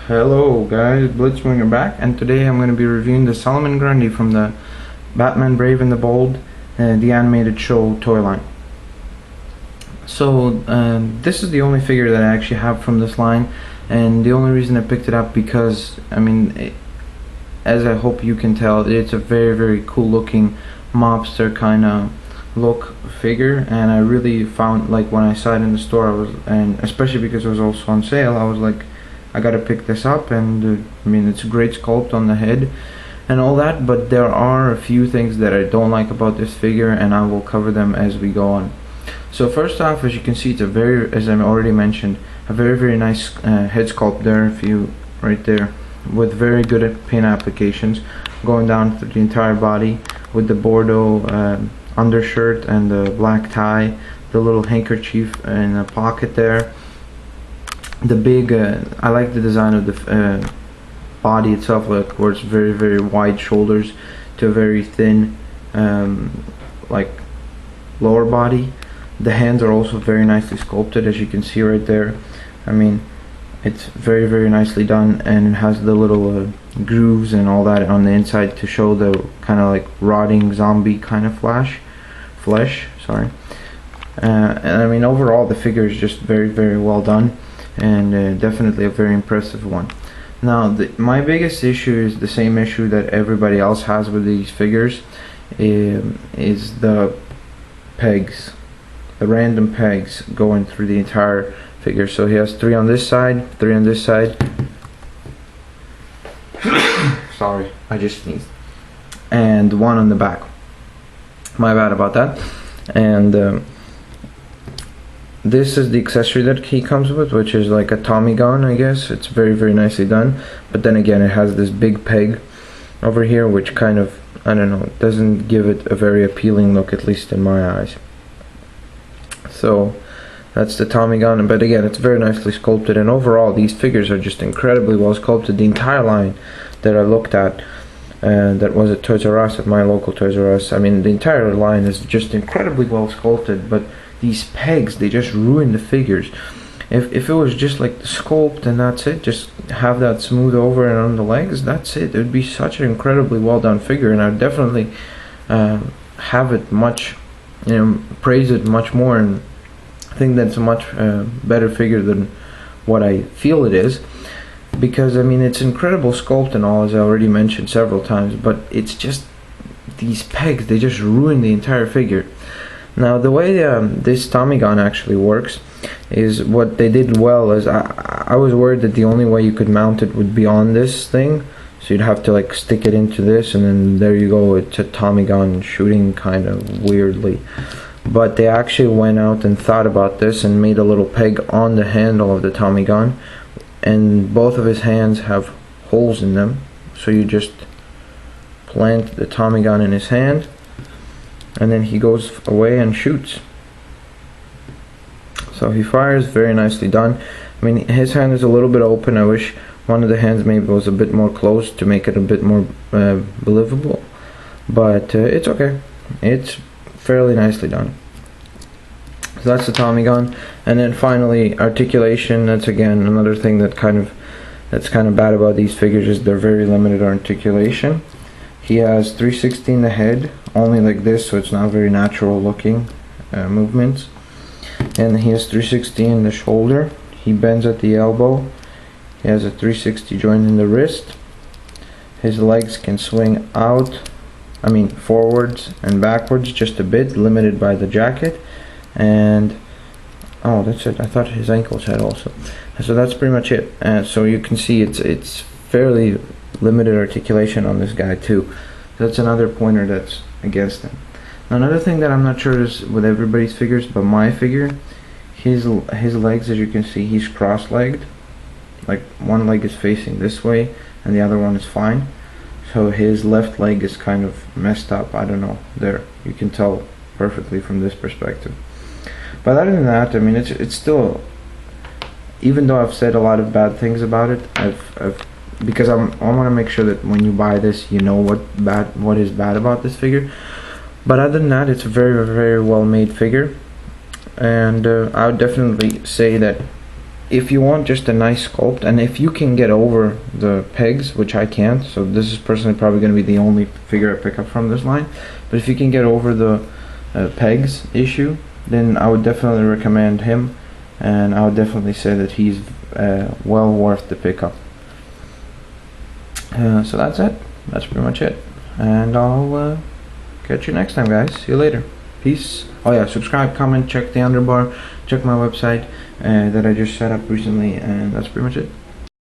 Hello guys, Blitzwinger back, and today I'm going to be reviewing the Solomon Grundy from the Batman Brave and the Bold, the animated show toy line. So this is the only figure that I actually have from this line, and the only reason I picked it up because, as I hope you can tell, it's a very cool looking mobster kind of look figure, and I really found, like, when I saw it in the store, and especially because it was also on sale, I was like, I gotta pick this up. And it's a great sculpt on the head and all that, but there are a few things that I don't like about this figure, and I will cover them as we go on. So first off, as you can see, it's as I already mentioned, a very nice head sculpt there, right there, with very good paint applications going down through the entire body, with the Bordeaux undershirt and the black tie, the little handkerchief in a pocket there. The big, I like the design of the body itself, like where it's very wide shoulders to a very thin, like, lower body. The hands are also very nicely sculpted, as you can see right there. It's very nicely done, and it has the little grooves and all that on the inside to show the kind of like rotting zombie kind of flesh. Sorry. And overall the figure is just very well done, and definitely a very impressive one. Now my biggest issue is the same issue that everybody else has with these figures, is the pegs, the random pegs going through the entire figure. So he has 3 on this side, 3 on this side. Sorry, I just sneezed. And 1 on the back. My bad about that. And this is the accessory that he comes with, which is like a Tommy gun, I guess. It's very nicely done, but then again it has this big peg over here, which kind of, I don't know, doesn't give it a very appealing look, at least in my eyes. So that's the Tommy gun, but again, it's very nicely sculpted, and overall these figures are just incredibly well sculpted. The entire line that I looked at, that was at Toys R Us, at my local Toys R Us, the entire line is just incredibly well sculpted, but these pegs, they just ruin the figures. If it was just like the sculpt and that's it, just have that smooth over and on the legs, that's it. It would be such an incredibly well done figure, and I would definitely have it much, praise it much more, and think that's a much better figure than what I feel it is, because it's incredible sculpt and all, as I already mentioned several times, but it's just these pegs, they just ruin the entire figure. Now the way this Tommy gun actually works is, what they did well is, I was worried that the only way you could mount it would be on this thing, so you'd have to like stick it into this, and then there you go, it's a Tommy gun shooting kind of weirdly. But they actually went out and thought about this and made a little peg on the handle of the Tommy gun, and both of his hands have holes in them, so you just plant the Tommy gun in his hand, and then he goes away and shoots. So he fires, very nicely done. His hand is a little bit open. I wish one of the hands maybe was a bit more closed to make it a bit more believable, but it's okay. It's fairly nicely done. So that's the Tommy gun. And then finally, articulation. That's again another thing that's kind of bad about these figures, is they're very limited articulation. He has 360 in the head, only like this, so it's not very natural looking movements. And he has 360 in the shoulder. He bends at the elbow. He has a 360 joint in the wrist. His legs can swing out, forwards and backwards just a bit, limited by the jacket. And oh, that's it. I thought his ankles had also. So that's pretty much it. So you can see it's fairly limited articulation on this guy too. That's another pointer that's against him. Now, another thing that I'm not sure is with everybody's figures, but my figure, his legs, as you can see, he's cross-legged. Like, one leg is facing this way and the other one is fine. So his left leg is kind of messed up. I don't know. There, you can tell perfectly from this perspective. But other than that, it's still, even though I've said a lot of bad things about it, because I want to make sure that when you buy this, you know what is bad about this figure. But other than that, it's a very well made figure, and I would definitely say that if you want just a nice sculpt, and if you can get over the pegs, which I can't, so this is personally probably going to be the only figure I pick up from this line, but if you can get over the pegs issue, then I would definitely recommend him, and I would definitely say that he's well worth the pickup. So that's it. That's pretty much it, and I'll catch you next time, guys. See you later. Peace. Oh yeah, subscribe, comment, check the underbar, check my website that I just set up recently, and that's pretty much it.